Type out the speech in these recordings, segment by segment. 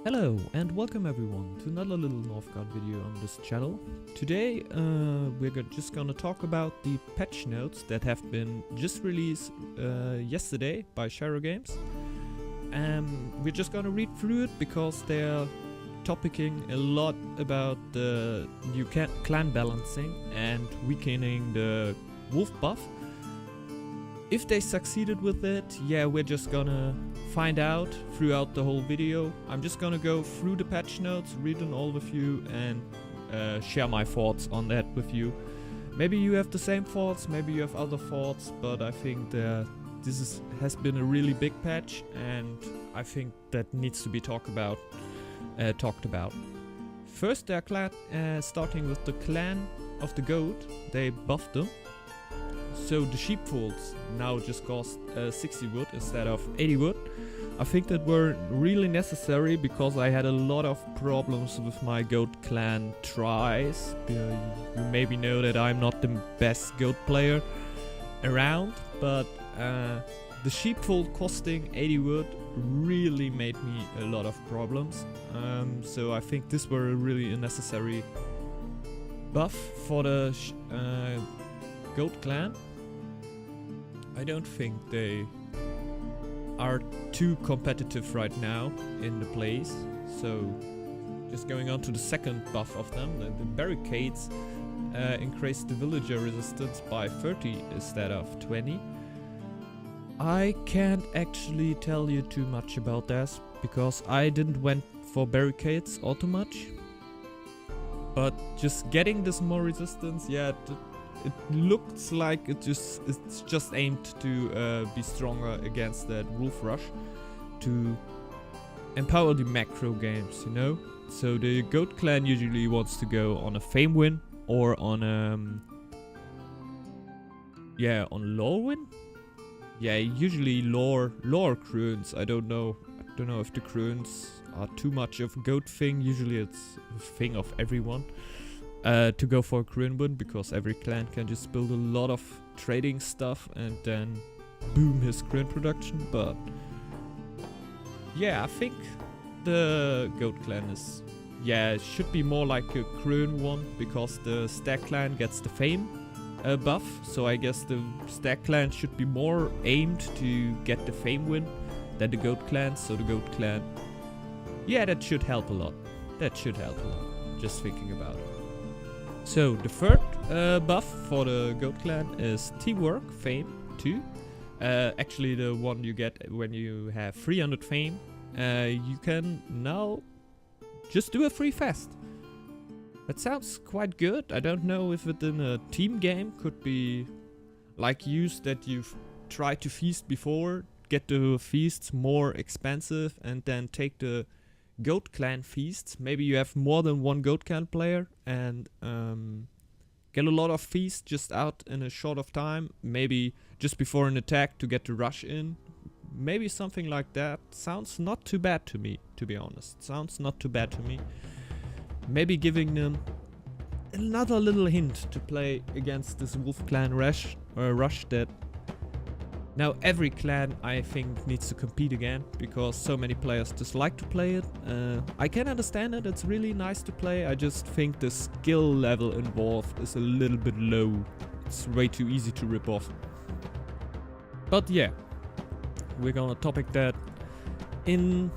Hello and welcome everyone to another little Northgard video on this channel. Today we're just gonna talk about the patch notes that have been just released yesterday by Shiro games. We're just gonna read through it because they're topicking a lot about the new clan balancing and weakening the wolf buff. If they succeeded with it, yeah, we're just gonna find out throughout the whole video. I'm just gonna go through the patch notes, read them all with you, and share my thoughts on that with you. Maybe you have the same thoughts, maybe you have other thoughts, but I think that this has been a really big patch, and I think that needs to be talked about. First, they're starting with the clan of the goat. They buffed them. So the sheepfolds now just cost 60 wood instead of 80 wood. I think that were really necessary because I had a lot of problems with my goat clan tries. You maybe know that I'm not the best goat player around, but the sheepfold costing 80 wood really made me a lot of problems. So I think this were really a necessary buff for the goat clan. I don't think they are too competitive right now in the place. So just going on to the second buff of them, the barricades increase the villager resistance by 30 instead of 20. I can't actually tell you too much about this because I didn't went for barricades all too much. But just getting this more resistance, yeah, it looks like it's just aimed to be stronger against that wolf rush, to empower the macro games, you know. So the goat clan usually wants to go on a fame win or on on lore win. Yeah, usually lore croons. I don't know if the croons are too much of a goat thing. Usually it's a thing of everyone. To go for a croon win because every clan can just build a lot of trading stuff and then boom his croon production. But yeah, I think the goat clan is, yeah, it should be more like a croon one because the stag clan gets the fame buff. So I guess the stag clan should be more aimed to get the fame win than the goat clan. So the goat clan, yeah, that should help a lot. Just thinking about it. So the third buff for the goat clan is teamwork fame 2. Actually the one you get when you have 300 fame. You can now just do a free fast. That sounds quite good. I don't know if it in a team game could be like used that you've tried to feast before, get the feasts more expensive and then take the goat clan feasts. Maybe you have more than one goat clan player and get a lot of feasts just out in a short of time. Maybe just before an attack to get the rush in. Maybe something like that. Sounds not too bad to me, to be honest. Sounds not too bad to me. Maybe giving them another little hint to play against this wolf clan rush that now every clan I think needs to compete again because so many players just like to play it. I can understand it, it's really nice to play. I just think the skill level involved is a little bit low. It's way too easy to rip off. But yeah, we're gonna topic that in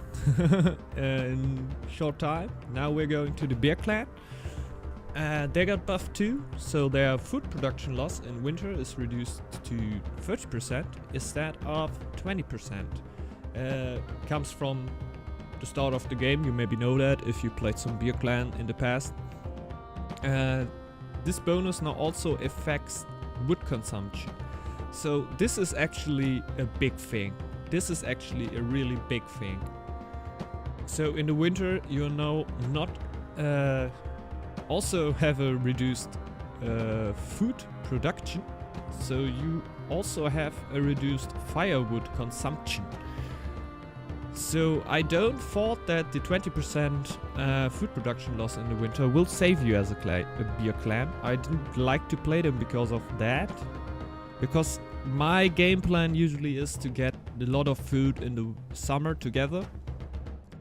short time. Now we're going to the bear clan. They got buffed too, so their food production loss in winter is reduced to 30% instead of 20%. Comes from the start of the game, you maybe know that if you played some beer clan in the past. This bonus now also affects wood consumption. So this is actually a big thing. This is actually a really big thing. So in the winter you now not also have a reduced food production, so you also have a reduced firewood consumption. So I don't thought that the 20% food production loss in the winter will save you as a beer clan. I didn't like to play them because of that. Because my game plan usually is to get a lot of food in the summer together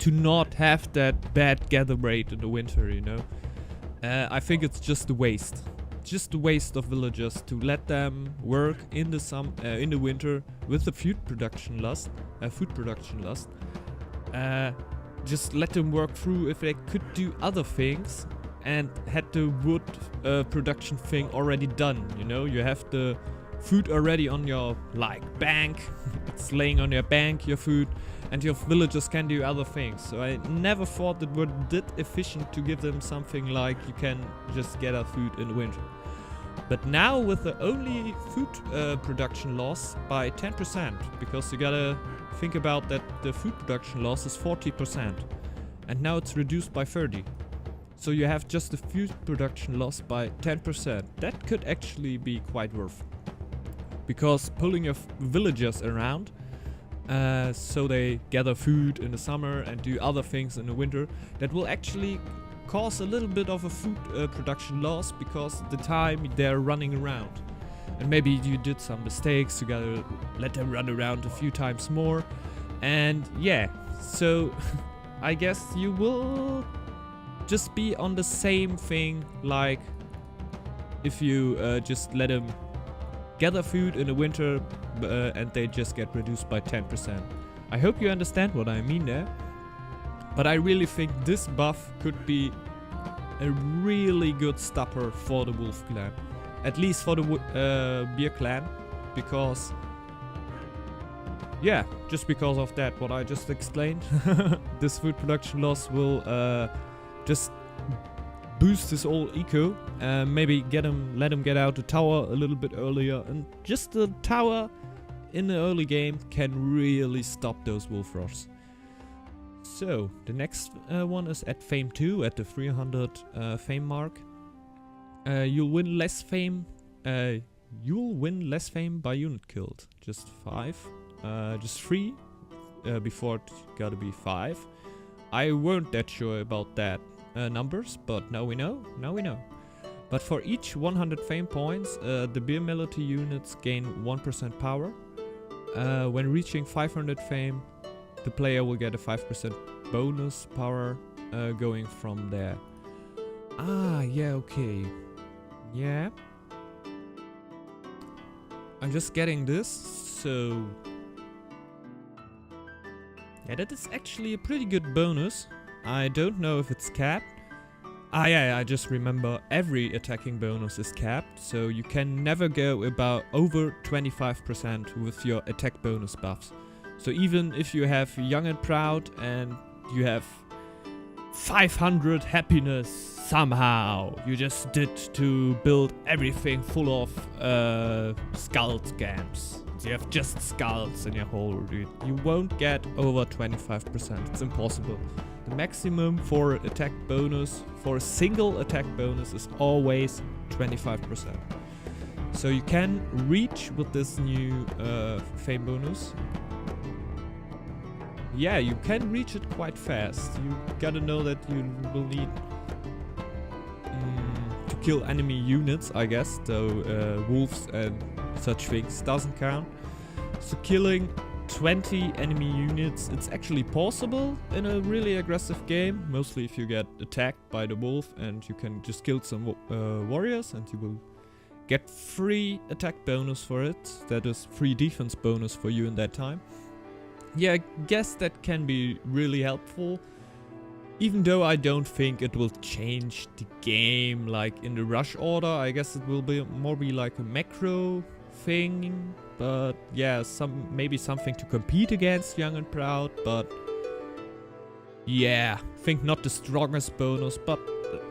to not have that bad gather rate in the winter, you know. I think it's just a waste. Just a waste of villagers to let them work in the winter with the food production lust. Just let them work through if they could do other things and had the wood production thing already done, you know. You have the food already on your bank. It's laying on your bank, your food, and your villagers can do other things. So I never thought it were that efficient to give them something like you can just get a food in the winter. But now with the only food production loss by 10%, because you gotta think about that the food production loss is 40%, and now it's reduced by 30. So you have just the food production loss by 10%. That could actually be quite worth. Because pulling your villagers around, so they gather food in the summer and do other things in the winter, that will actually cause a little bit of a food production loss because the time they're running around. And maybe you did some mistakes, you gotta let them run around a few times more. And yeah, so I guess you will just be on the same thing like if you just let them gather food in the winter and they just get reduced by 10%. I hope you understand what I mean there. But I really think this buff could be a really good stopper for the wolf clan. At least for the beer clan. Because, yeah, just because of that, what I just explained. This food production loss will just boost his whole eco. Maybe let him get out the tower a little bit earlier. And just the tower in the early game can really stop those wolf roars. So, the next one is at Fame 2, at the 300 Fame mark. You'll win less Fame. You'll win less Fame by unit killed. Just 5. Just 3. Before it gotta be 5. I weren't that sure about that numbers, but now we know. Now we know. But for each 100 Fame points, the beer melody units gain 1% power. When reaching 500 Fame, the player will get a 5% bonus power going from there. Ah, yeah, okay. Yeah. I'm just getting this, so... yeah, that is actually a pretty good bonus. I don't know if it's capped. Ah, yeah, I just remember every attacking bonus is capped, so you can never go about over 25% with your attack bonus buffs. So even if you have Young and Proud and you have 500 happiness somehow, you just did to build everything full of skull scams. You have just skulls in your whole dude. You won't get over 25%. It's impossible. The maximum for attack bonus, for a single attack bonus, is always 25%. So you can reach with this new fame bonus. Yeah, you can reach it quite fast. You gotta know that you will need to kill enemy units, I guess. So wolves and such things doesn't count. So killing 20 enemy units, it's actually possible in a really aggressive game. Mostly if you get attacked by the wolf and you can just kill some warriors and you will get free attack bonus for it. That is free defense bonus for you in that time. Yeah, I guess that can be really helpful. Even though I don't think it will change the game like in the rush order. I guess it will be more like a macro thing. But yeah, maybe something to compete against Young and Proud. But yeah, I think not the strongest bonus, but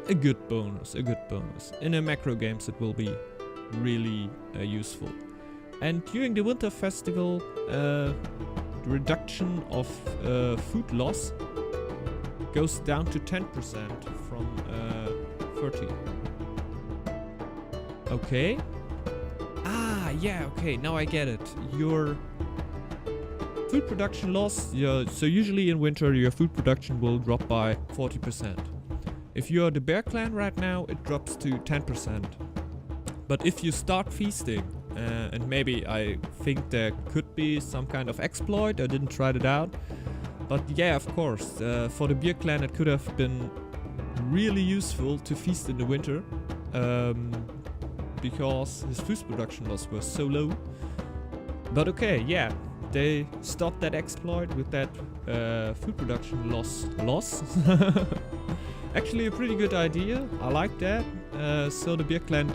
a good bonus, In the macro games it will be really useful. And during the Winter Festival, the reduction of food loss goes down to 10% from 30. Okay. Ah, yeah, okay, now I get it. Your food production loss, so usually in winter your food production will drop by 40%. If you're the Bear Clan right now, it drops to 10%. But if you start feasting, and maybe I think there could be some kind of exploit, I didn't try it out, But yeah, of course, for the beer clan it could have been really useful to feast in the winter, because his food production loss was so low. But okay, yeah, they stopped that exploit with that food production loss. Actually a pretty good idea, I like that. So the beer clan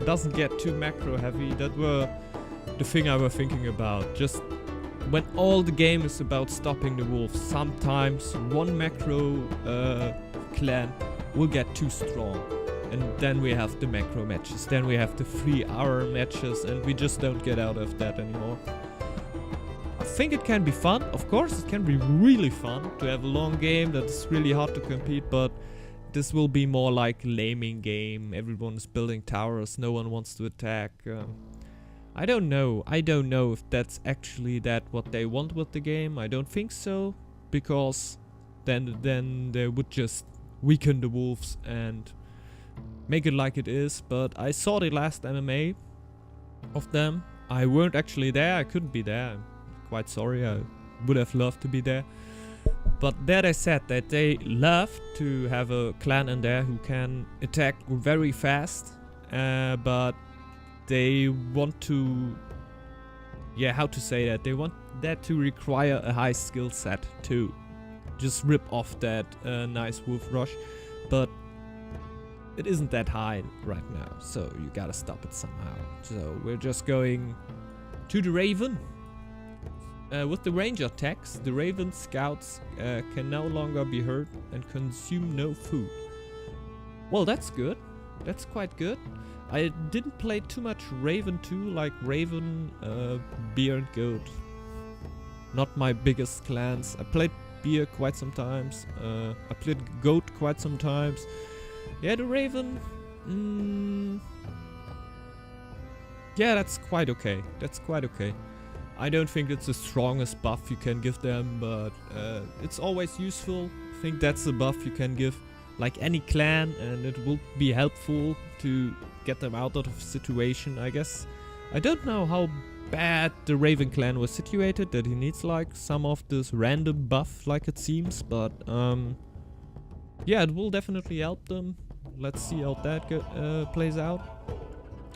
doesn't get too macro heavy. That were the thing I was thinking about. Just when all the game is about stopping the wolves, sometimes one macro clan will get too strong. And then we have the macro matches, then we have the 3-hour matches, and we just don't get out of that anymore. I think it can be fun, of course it can be really fun to have a long game that is really hard to compete, but this will be more like laming game. Everyone is building towers, no one wants to attack. I don't know if that's actually what they want with the game. I don't think so, because then they would just weaken the wolves and make it like it is. But I saw the last MMA of them. I weren't actually there, I couldn't be there. I'm quite sorry, I would have loved to be there. But there they said that they love to have a clan in there who can attack very fast, but they want to, how to say that? They want that to require a high skill set to just rip off that nice wolf rush, but it isn't that high right now, so you gotta stop it somehow. So we're just going to the Raven. With the ranger attacks, the Raven scouts can no longer be hurt and consume no food. Well, that's good. That's quite good. I didn't play too much Raven 2, like Raven, Beer and Goat. Not my biggest clans. I played Beer quite sometimes. I played Goat quite sometimes. Yeah, the Raven... yeah, that's quite okay. That's quite okay. I don't think it's the strongest buff you can give them, but it's always useful. I think that's a buff you can give like any clan, and it will be helpful to get them out of a situation, I guess. I don't know how bad the Raven clan was situated, that he needs like some of this random buff like it seems, but yeah, it will definitely help them. Let's see how that plays out.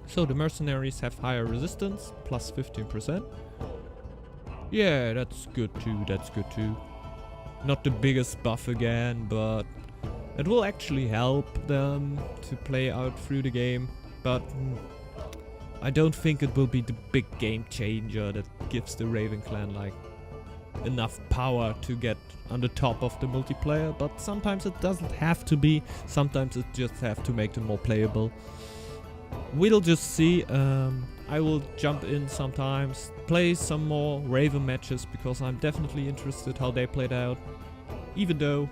So the mercenaries have higher resistance, plus 15%. Yeah, that's good too, that's good too. Not the biggest buff again, but it will actually help them to play out through the game. But I don't think it will be the big game changer that gives the Raven clan like enough power to get on the top of the multiplayer. But sometimes it doesn't have to be, sometimes it just have to make them more playable. We'll just see. I will jump in sometimes, play some more Raven matches, because I'm definitely interested how they played out. Even though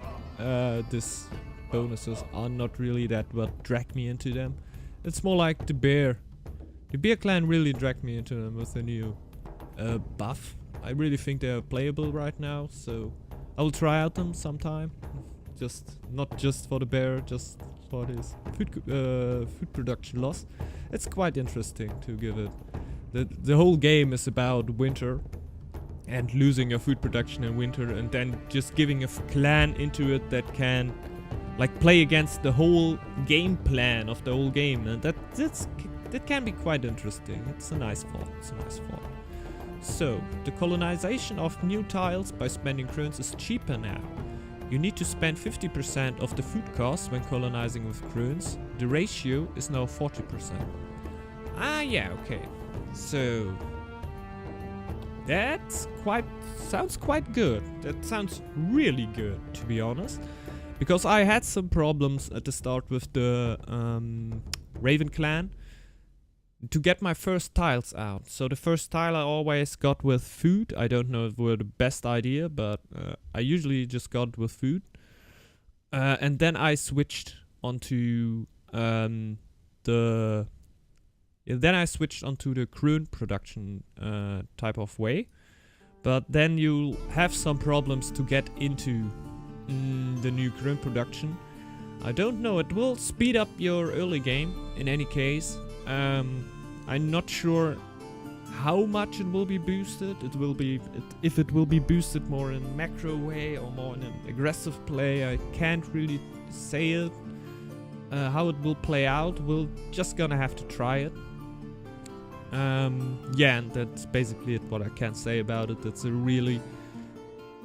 these bonuses are not really that what dragged me into them. It's more like the Bear. The Bear clan really dragged me into them with the new buff. I really think they're playable right now, so I will try out them sometime. Just not just for the Bear, just for this food production loss. It's quite interesting to give it. The whole game is about winter and losing your food production in winter, and then just giving a clan into it that can like play against the whole game plan of the whole game, and that can be quite interesting. It's a nice thought. It's a nice thought. So the colonization of new tiles by spending kroons is cheaper now. You need to spend 50% of the food costs when colonizing with kroons. The ratio is now 40%. Ah, yeah, okay. So that's sounds quite good. That sounds really good, to be honest. Because I had some problems at the start with the Raven clan to get my first tiles out. So the first tile I always got with food. I don't know if it were the best idea, but I usually just got it with food. And then I switched onto the kroon production type of way. But then you'll have some problems to get into the new kroon production. I don't know, it will speed up your early game in any case. I'm not sure how much it will be boosted. If it will be boosted more in macro way or more in an aggressive play, I can't really say it. How it will play out, we're just gonna have to try it. Yeah, and that's basically it, what I can say about it. It's a really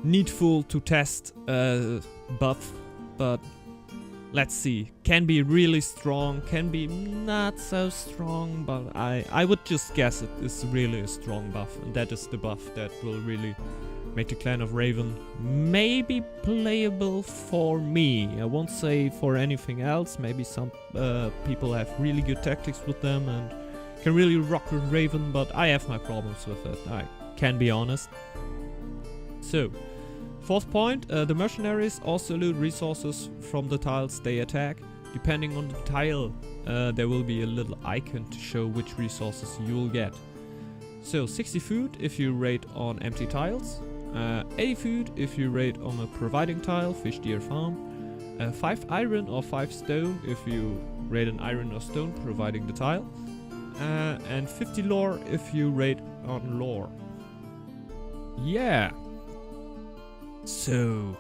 needful to test buff, but let's see. Can be really strong, can be not so strong, but I would just guess it is really a strong buff, and that is the buff that will really make the Clan of Raven maybe playable for me. I won't say for anything else. Maybe some people have really good tactics with them and can really rock with Raven, but I have my problems with it, I can be honest. So, fourth point, the mercenaries also loot resources from the tiles they attack. Depending on the tile, there will be a little icon to show which resources you will get. So 60 food if you raid on empty tiles, 80 food if you raid on a providing tile, fish, deer, farm, 5 iron or 5 stone if you raid an iron or stone providing the tile, and 50 lore if you raid on lore. Yeah. So,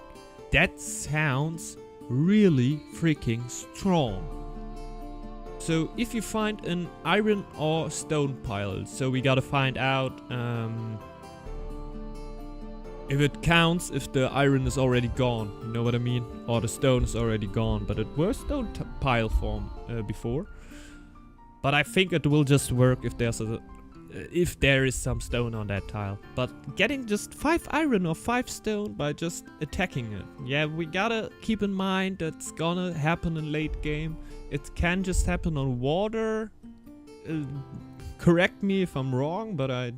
that sounds really freaking strong. So, if you find an iron or stone pile, so we gotta find out if it counts if the iron is already gone, you know what I mean? Or the stone is already gone, but it was stone pile form before. But I think it will just work if there is some stone on that tile. But getting just 5 iron or 5 stone by just attacking it. Yeah, we gotta keep in mind that's gonna happen in late game. It can just happen on water. Correct me if I'm wrong, but I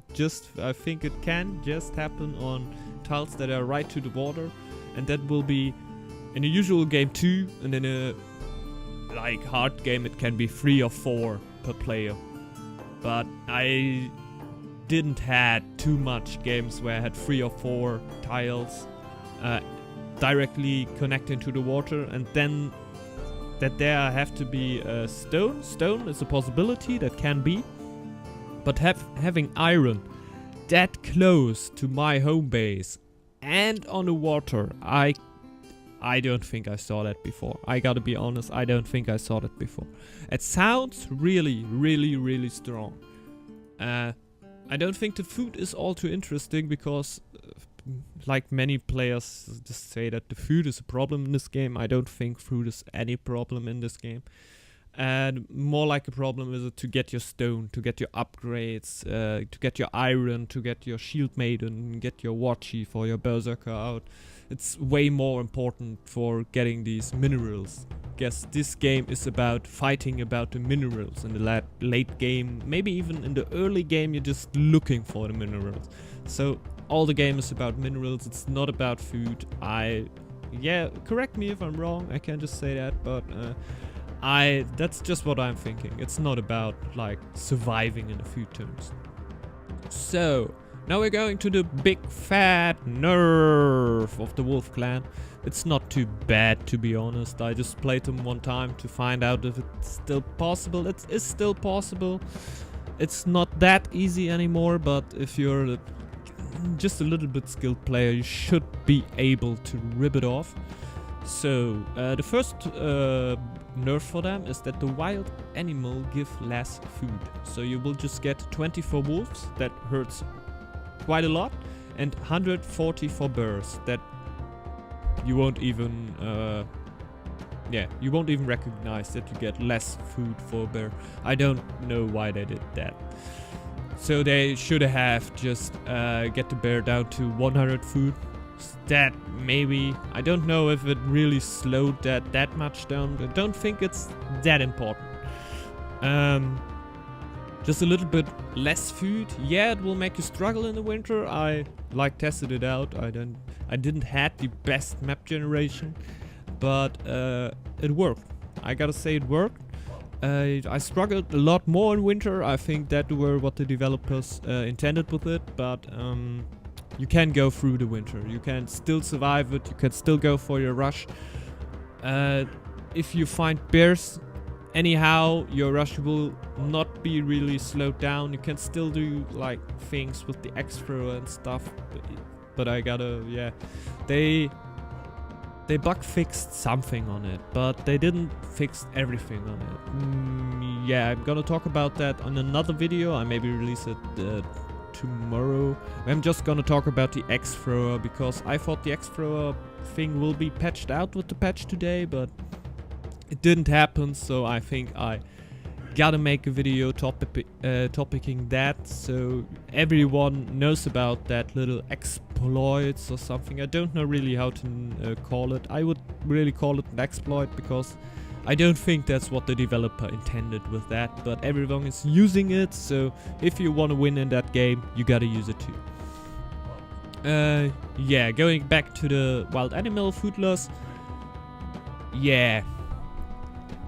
think it can just happen on tiles that are right to the water. And that will be in a usual game 2, and in a like hard game it can be 3 or 4 per player. But I didn't had too much games where I had 3 or 4 tiles directly connecting to the water, and then that there have to be a stone. Stone is a possibility, that can be. But having iron that close to my home base and on the water, I don't think I saw that before. I gotta be honest, I don't think I saw that before. It sounds really, really, really strong. I don't think the food is all too interesting because like many players just say that the food is a problem in this game. I don't think food is any problem in this game. And more like a problem is to get your stone, to get your upgrades, to get your iron, to get your shield maiden, get your watchy for your berserker out. It's way more important for getting these minerals. Guess this game is about fighting about the minerals in the late game. Maybe even in the early game you're just looking for the minerals. So all the game is about minerals, it's not about food. Yeah, correct me if I'm wrong, I can just say that, but that's just what I'm thinking. It's not about like surviving in the food terms. So now we're going to the big fat nerf of the Wolf Clan. It's not too bad, to be honest. I just played them one time to find out if it's still possible. It is still possible. It's not that easy anymore, but if you're just a little bit skilled player, you should be able to rip it off. So the first nerf for them is that the wild animal give less food. So you will just get 24 wolves, that hurts quite a lot, and 140 for bears, that you won't even you won't even recognize that you get less food for a bear. I don't know why they did that. So they should have just get the bear down to 100 food. That maybe, I don't know if it really slowed that much down. I don't think it's that important. Just a little bit less food. Yeah, it will make you struggle in the winter. I tested it out. I didn't had the best map generation, but it worked. I gotta say it worked. I struggled a lot more in winter. I think that were what the developers intended with it, but you can go through the winter. You can still survive it. You can still go for your rush. If you find bears anyhow, your rush will not be really slowed down. You can still do like things with the X thrower and stuff, but I gotta, yeah, they bug fixed something on it, but they didn't fix everything on it. Yeah, I'm gonna talk about that on another video. I maybe release it tomorrow. I'm just gonna talk about the X thrower because I thought the X thrower thing will be patched out with the patch today, but it didn't happen, so I think I gotta make a video topicing that so everyone knows about that little exploits or something. I don't know really how to call it. I would really call it an exploit because I don't think that's what the developer intended with that, but everyone is using it, so if you want to win in that game, you gotta use it too. Yeah, going back to the wild animal food loss. Yeah.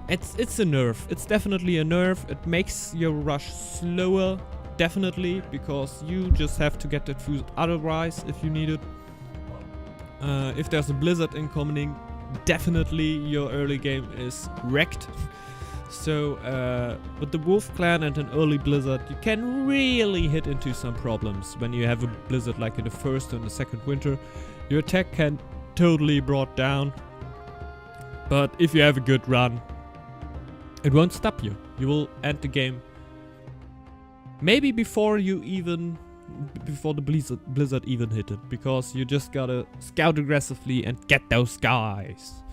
It's a nerf. It's definitely a nerf. It makes your rush slower, definitely, because you just have to get that food otherwise if you need it. If there's a blizzard incoming, definitely your early game is wrecked. So with the wolf clan and an early blizzard, you can really hit into some problems. When you have a blizzard like in the first and the second winter, your attack can totally brought down. But if you have a good run, it won't stop you. You will end the game maybe before the blizzard even hit it, because you just gotta scout aggressively and get those guys.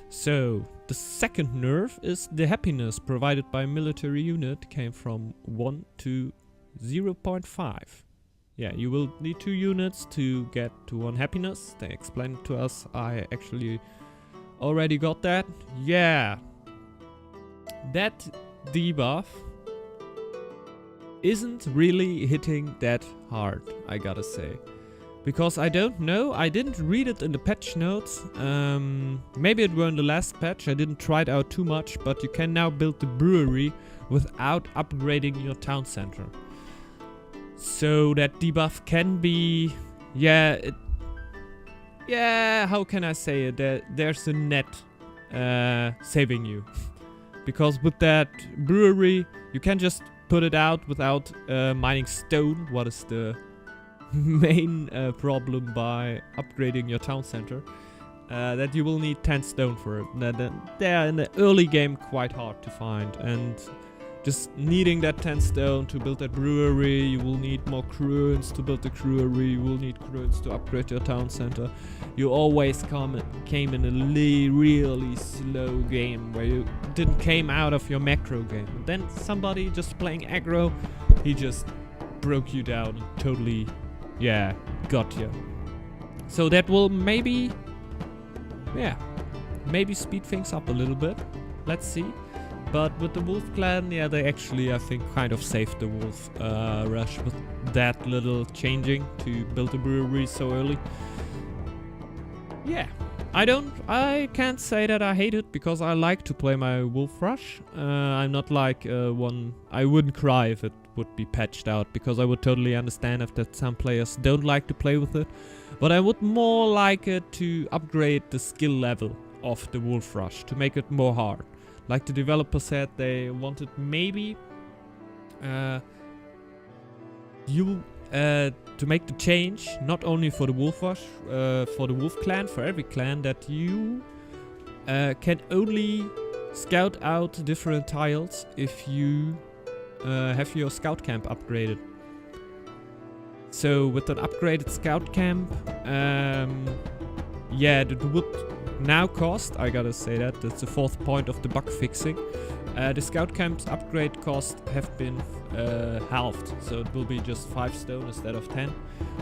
So the second nerf is the happiness provided by military unit came from 1 to 0.5. Yeah, you will need 2 units to get to 1 happiness. They explained it to us. I actually already got that. Yeah. That debuff isn't really hitting that hard, I gotta say. Because I don't know, I didn't read it in the patch notes. Maybe it were in the last patch, I didn't try it out too much, but you can now build the brewery without upgrading your town center. So that debuff can be, how can I say it? There's a net saving you. Because with that brewery, you can just put it out without mining stone. What is the main problem by upgrading your town center? That you will need 10 stone for it. They're in the early game quite hard to find, and just needing that 10 stone to build that brewery, you will need more cruins to build the brewery, you will need cruins to upgrade your town center. You always came in a really slow game where you didn't came out of your macro game. And then somebody just playing aggro, he just broke you down and totally, got you. So that will maybe speed things up a little bit. Let's see. But with the wolf clan, they actually, I think, kind of saved the wolf rush with that little changing to build a brewery so early. Yeah, I can't say that I hate it, because I like to play my wolf rush. I'm not like I wouldn't cry if it would be patched out, because I would totally understand if that some players don't like to play with it. But I would more like it to upgrade the skill level of the wolf rush, to make it more hard. Like the developer said, they wanted maybe to make the change, not only for the wolf rush, for the wolf clan, for every clan, that you can only scout out different tiles if you have your scout camp upgraded. So with an upgraded scout camp, it would now cost, I gotta say that's the 4th point of the bug fixing. The scout camp's upgrade cost have been halved, so it will be just 5 stone instead of 10.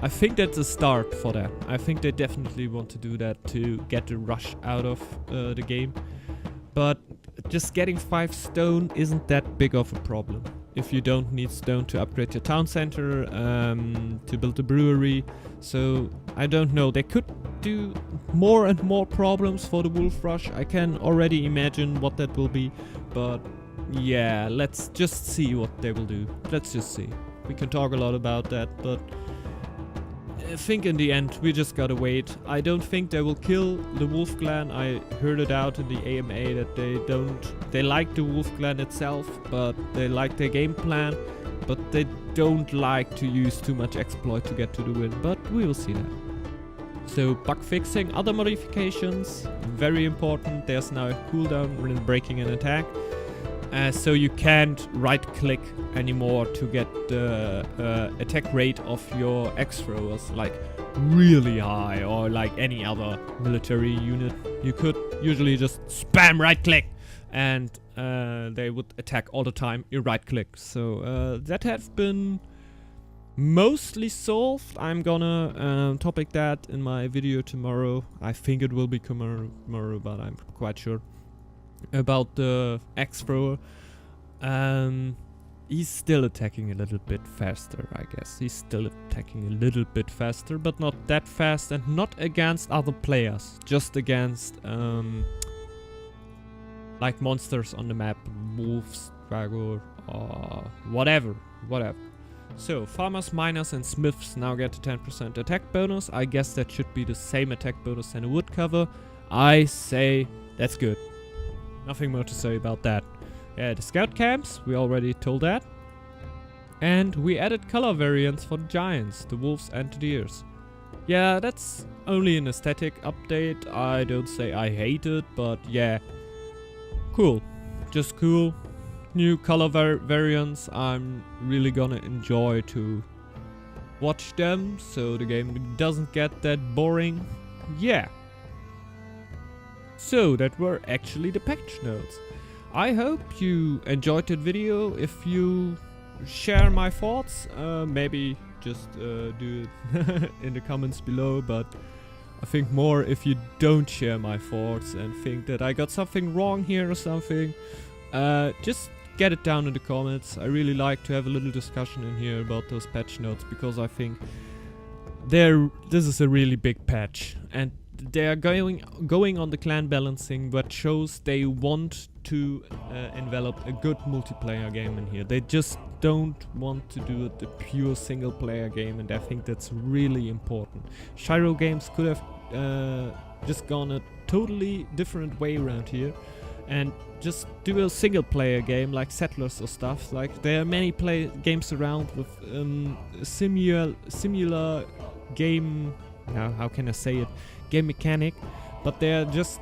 I think that's a start for that. I think they definitely want to do that to get the rush out of the game. But just getting 5 stone isn't that big of a problem. If you don't need stone to upgrade your town center, to build a brewery. So I don't know, they could do more and more problems for the wolf rush. I can already imagine what that will be, but yeah, let's just see what they will do. Let's just see. We can talk a lot about that, but think in the end we just gotta wait. I don't think they will kill the Wolf Clan. I heard it out in the AMA that they like the Wolf Clan itself, but they like their game plan, but they don't like to use too much exploit to get to the win, but we will see that. So bug fixing, other modifications, very important. There's now a cooldown when breaking an attack. So you can't right click anymore to get the attack rate of your X-throwers like really high, or like any other military unit. You could usually just spam right click and they would attack all the time, you right click. So that has been mostly solved. I'm gonna topic that in my video tomorrow. I think it will be tomorrow, but I'm quite sure. About the X-thrower. He's still attacking a little bit faster, I guess. He's still attacking a little bit faster, but not that fast, and not against other players. Just against like monsters on the map, wolves, drago, or whatever. So, farmers, miners, and smiths now get a 10% attack bonus. I guess that should be the same attack bonus than a woodcover. I say that's good. Nothing more to say about that. Yeah, the scout camps, we already told that. And we added color variants for the giants, the wolves and the deers. Yeah, that's only an aesthetic update. I don't say I hate it, but yeah. Cool. Just cool. New color variants. I'm really gonna enjoy to watch them, so the game doesn't get that boring. Yeah. So that were actually the patch notes. I hope you enjoyed that video. If you share my thoughts, maybe just do it in the comments below, but I think more if you don't share my thoughts and think that I got something wrong here or something, just get it down in the comments. I really like to have a little discussion in here about those patch notes, because I think this is a really big patch, and they are going on the clan balancing, but shows they want to envelop a good multiplayer game in here. They just don't want to do it a pure single player game, and I think that's really important. Shiro games could have just gone a totally different way around here and just do a single player game like Settlers or stuff. Like, there are many games around with similar game, how can I say it, game mechanic, but they're just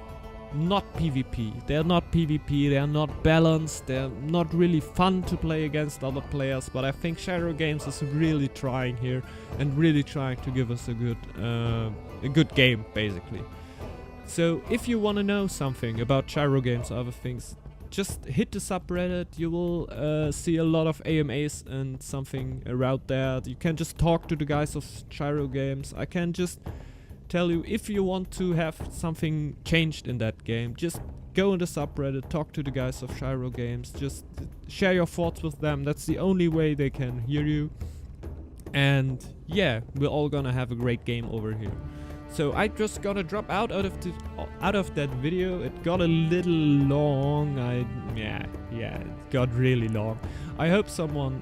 not PvP. They're not PvP, they're not balanced, they're not really fun to play against other players, but I think Shiro Games is really trying here and really trying to give us a good game, basically. So if you want to know something about Shiro Games or other things, just hit the subreddit. You will see a lot of AMAs and something around there. You can just talk to the guys of Shiro Games. I can just tell you, if you want to have something changed in that game, just go in the subreddit, talk to the guys of Shiro Games, just share your thoughts with them. That's the only way they can hear you. And yeah, we're all gonna have a great game over here. So I just gotta drop out of that video. It got a little long. Yeah, it got really long. I hope someone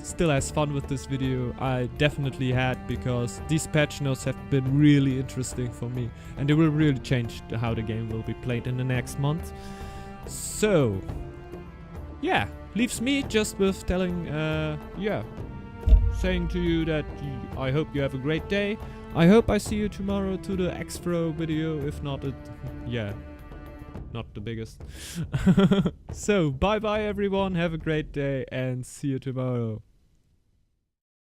still has fun with this video. I definitely had, because these patch notes have been really interesting for me, and they will really change how the game will be played in the next month. So yeah, leaves me just with telling, saying to you that I hope you have a great day. I hope I see you tomorrow to the X-Throw video. If not, not the biggest. So bye bye everyone, have a great day and see you tomorrow.